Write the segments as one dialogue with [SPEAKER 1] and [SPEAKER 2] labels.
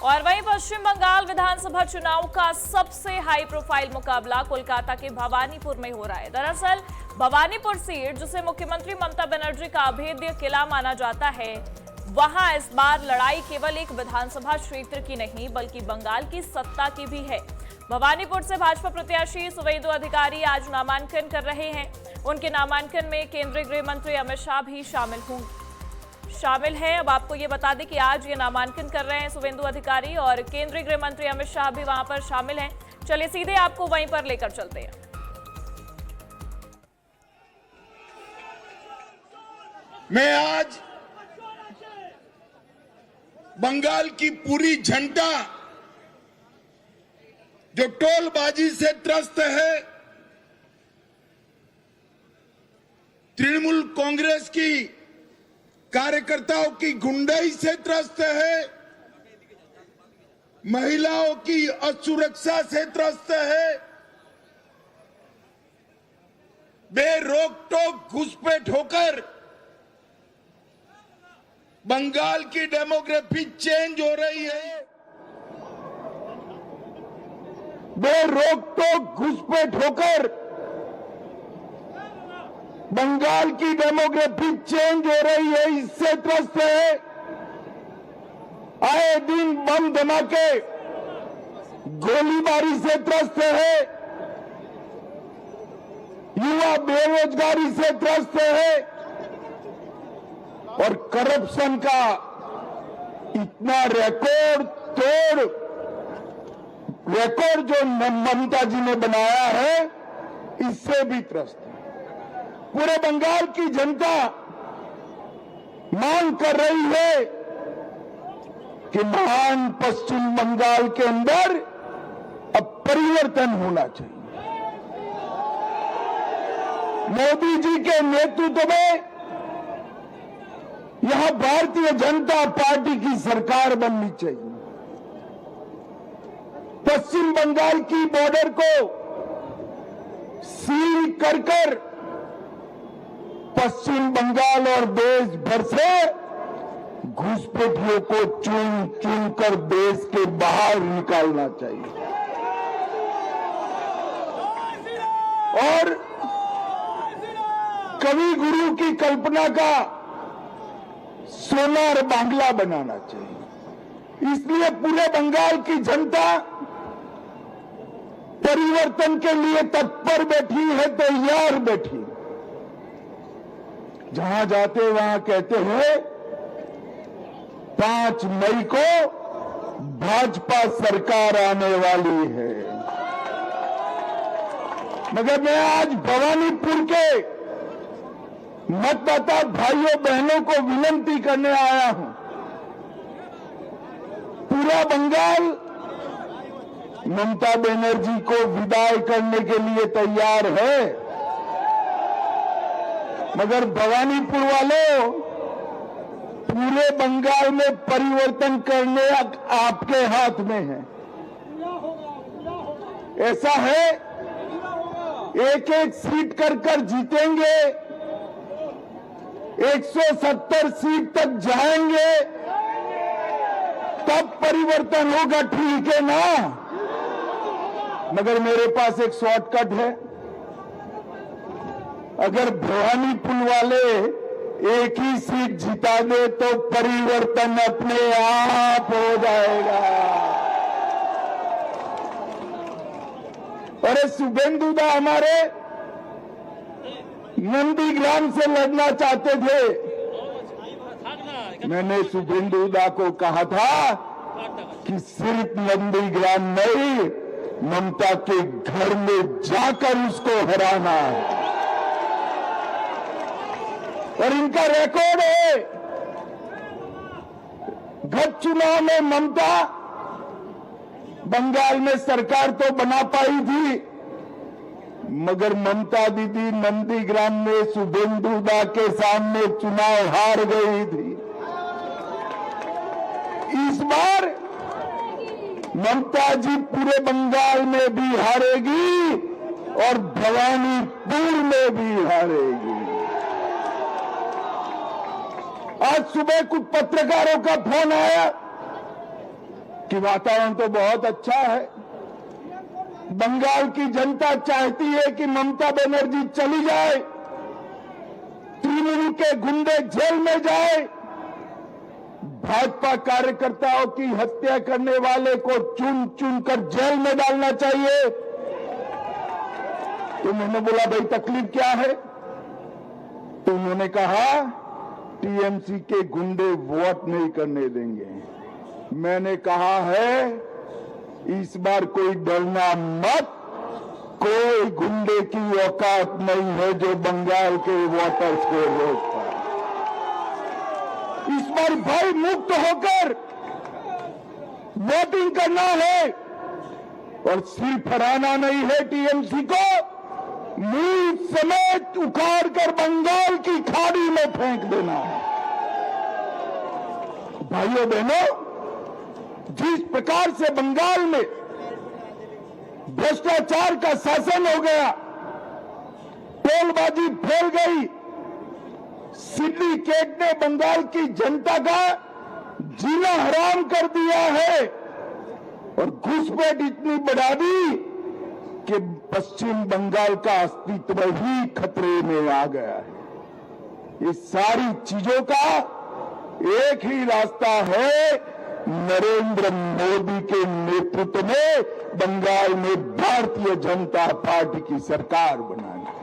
[SPEAKER 1] और वहीं पश्चिम बंगाल विधानसभा चुनाव का सबसे हाई प्रोफाइल मुकाबला कोलकाता के भवानीपुर में हो रहा है। दरअसल भवानीपुर सीट, जिसे मुख्यमंत्री ममता बनर्जी का अभेद्य किला माना जाता है, वहां इस बार लड़ाई केवल एक विधानसभा क्षेत्र की नहीं बल्कि बंगाल की सत्ता की भी है। भवानीपुर से भाजपा प्रत्याशी सुवेंदु अधिकारी आज नामांकन कर रहे हैं। उनके नामांकन में केंद्रीय गृह मंत्री अमित शाह भी शामिल हैं। अब आपको ये बता दें कि आज ये नामांकन कर रहे हैं सुवेंदु अधिकारी और केंद्रीय गृह मंत्री अमित शाह भी वहां पर शामिल हैं। चलिए सीधे आपको वहीं पर लेकर चलते हैं।
[SPEAKER 2] मैं आज बंगाल की पूरी जनता जो टोलबाजी से त्रस्त है, तृणमूल कांग्रेस की कार्यकर्ताओं की गुंडाई से त्रस्त है, महिलाओं की असुरक्षा से त्रस्त है, बेरोक टोक घुसपैठ होकर बंगाल की डेमोग्राफी चेंज हो रही है। बेरोक टोक घुसपैठ होकर बंगाल की डेमोग्राफी चेंज हो रही है, इससे त्रस्त है। आए दिन बम धमाके, गोलीबारी से त्रस्त है, युवा बेरोजगारी से त्रस्त है और करप्शन का इतना रिकॉर्ड जो ममता जी ने बनाया है, इससे भी त्रस्त है। पूरे बंगाल की जनता मांग कर रही है कि महान पश्चिम बंगाल के अंदर अब परिवर्तन होना चाहिए। मोदी जी के नेतृत्व में यहां भारतीय जनता पार्टी की सरकार बननी चाहिए। पश्चिम बंगाल की बॉर्डर को सील कर पश्चिम बंगाल और देश भर से घुसपैठियों को चुन कर देश के बाहर निकालना चाहिए और कवि गुरु की कल्पना का सोनार बांग्ला बनाना चाहिए। इसलिए पूरे बंगाल की जनता परिवर्तन के लिए तत्पर बैठी है, तैयार बैठी। जहां जाते वहां कहते हैं 5 मई को भाजपा सरकार आने वाली है। मगर मैं आज भवानीपुर के मतदाता भाइयों बहनों को विनती करने आया हूं। पूरा बंगाल ममता बनर्जी को विदाई करने के लिए तैयार है, मगर भवानीपुर वालों, पूरे बंगाल में परिवर्तन करने आपके हाथ में है। ऐसा है, एक एक सीट कर जीतेंगे, 170 सीट तक जाएंगे, तब परिवर्तन होगा, ठीक है ना? मगर मेरे पास एक शॉर्टकट है। अगर भवानीपुर वाले एक ही सीट जिता दे तो परिवर्तन अपने आप हो जाएगा। अरे शुभेंदु दा हमारे नंदीग्राम से लड़ना चाहते थे। मैंने शुभेंदु दा को कहा था कि सिर्फ नंदीग्राम नहीं, ममता के घर में जाकर उसको हराना है। और इनका रिकॉर्ड है, गत चुनाव में ममता बंगाल में सरकार तो बना पाई थी, मगर ममता दीदी नंदीग्राम में शुभेंदु दा के सामने चुनाव हार गई थी। इस बार ममता जी पूरे बंगाल में भी हारेगी और भवानीपुर में भी हारेगी। आज सुबह कुछ पत्रकारों का फोन आया कि वातावरण तो बहुत अच्छा है, बंगाल की जनता चाहती है कि ममता बनर्जी चली जाए, तृणमूल के गुंडे जेल में जाए, भाजपा कार्यकर्ताओं की हत्या करने वाले को चुन चुन कर जेल में डालना चाहिए। तो उन्होंने बोला भाई तकलीफ क्या है? तो उन्होंने कहा टीएमसी के गुंडे वोट नहीं करने देंगे। मैंने कहा है इस बार कोई डरना मत, कोई गुंडे की औकात नहीं है जो बंगाल के वोटर्स को रोक पाए। इस बार भय मुक्त होकर वोटिंग करना है और सिर्फ हराना नहीं है, टीएमसी को मूल समेत उखाड़ कर बंगाल की खाड़ी में फेंक देना है। भाइयों बहनों, जिस प्रकार से बंगाल में भ्रष्टाचार का शासन हो गया, टोलबाजी फैल गई, सिंडिकेट ने बंगाल की जनता का जीना हराम कर दिया है और घुसपैठ इतनी बढ़ा दी कि पश्चिम बंगाल का अस्तित्व ही खतरे में आ गया है। ये सारी चीजों का एक ही रास्ता है, नरेंद्र मोदी के नेतृत्व में बंगाल में भारतीय जनता पार्टी की सरकार बनाना।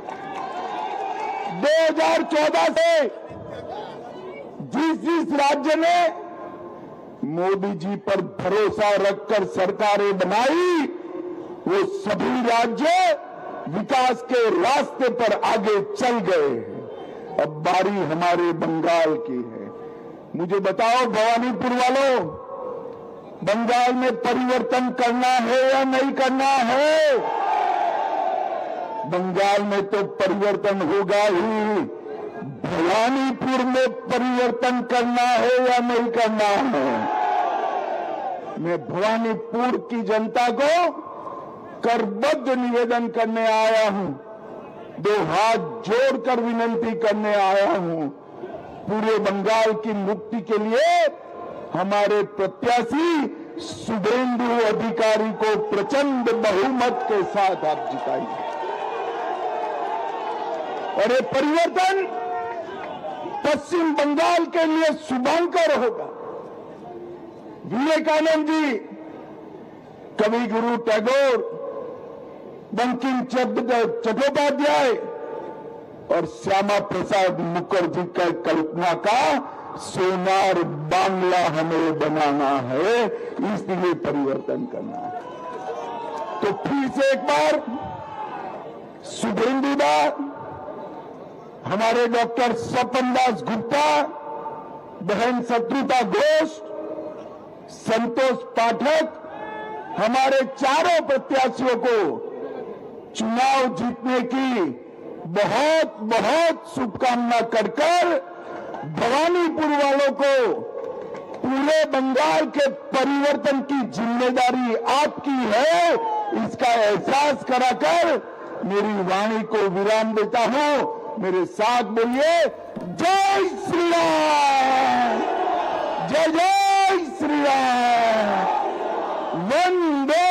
[SPEAKER 2] 2014 से जिस राज्य ने मोदी जी पर भरोसा रखकर सरकारें बनाई, वो सभी राज्य विकास के रास्ते पर आगे चल गए हैं। अब बारी हमारे बंगाल की है। मुझे बताओ भवानीपुर वालों, बंगाल में परिवर्तन करना है या नहीं करना है? बंगाल में तो परिवर्तन होगा ही, भवानीपुर में परिवर्तन करना है या नहीं करना है? मैं भवानीपुर की जनता को करबद्ध निवेदन करने आया हूं, दो हाथ जोड़कर विनती करने आया हूं। पूरे बंगाल की मुक्ति के लिए हमारे प्रत्याशी शुभेंदु अधिकारी को प्रचंड बहुमत के साथ आप जिताइए और ये परिवर्तन पश्चिम बंगाल के लिए शुभंकर होगा। विवेकानंद जी, कवि गुरु टैगोर, बंकिम चट्टोपाध्याय और श्यामा प्रसाद मुखर्जी का कल्पना का सोनार बांग्ला हमें बनाना है, इसलिए परिवर्तन करना है। तो फिर से एक बार शुभेंदु दा, हमारे डॉक्टर स्वपन दास गुप्ता, बहन शत्रुता घोष, संतोष पाठक, हमारे चारों प्रत्याशियों को चुनाव जीतने की बहुत बहुत शुभकामना कर भवानीपुर वालों को पूरे बंगाल के परिवर्तन की जिम्मेदारी आपकी है, इसका एहसास कराकर मेरी वाणी को विराम देता हूं। मेरे साथ बोलिए, जय श्री राम, जय जय श्री राम, वंदे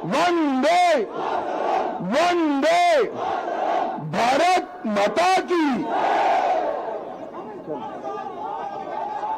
[SPEAKER 2] वंदे वंदे, भारत माता की।